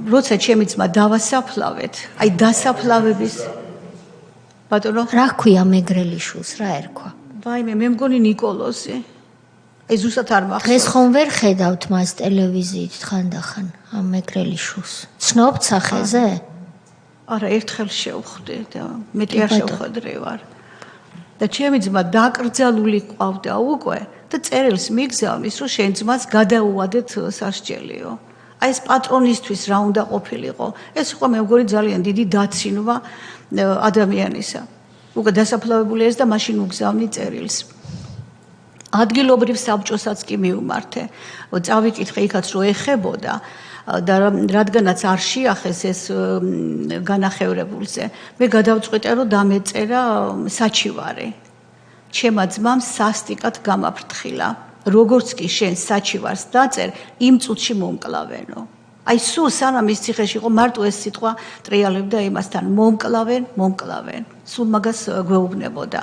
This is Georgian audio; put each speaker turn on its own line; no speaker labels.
როცა ჩემი ძმა დავასაფლავეთ, აი დასაფლავების ბატონო,
რა ქვია მეგრელიშვილს, რა ერქვა?
ვაიმე, მე მგონი ნიკოლოზი. აი ზუსტად არ მახსოვს.
დღეს ხომ ვერ ხედავთ მას ტელევიზიით ხანდახან ამ მეგრელიშვილს. ცნობთ სახეზე?
არა, ერთხელ შევხვდი და მეტი არ შევხვედრი ვარ. და ჩემი ძმა დაკრძალული ყავდა უკვე და წერილს მიგზავნის, რომ შენ ძმას გადაუვადეთ სასჯელიო. აი ეს პატრონისთვის რა უნდა ყოფილიყო? ეს იყო მე მგონი ძალიან დიდი დაცინვა ადამიანისა. უკვე დასაფლავებული ეს და მაშინ უგზავნი წერილს. ადგილობრივ საბჭოსაც კი მივმართე. წავიკითხე იქაც რო ეხებოდა და რადგანაც არ შეახეს ეს განახევრებულზე, მე გადავწყვიტე რომ დამეწერა საჩივარი. ჩემმა ძმამ სასტიკად გამაფრთხილა. როგორც კი შენ საჩივარს დაწერ, იმ წუთში მომკლავენო. აი სულ სანამ ის ციხეში იყო, მარტო ეს სიტყვა ტრიალებდა იმასთან, მომკლავენ. სულ მაგას გვეუბნებოდა.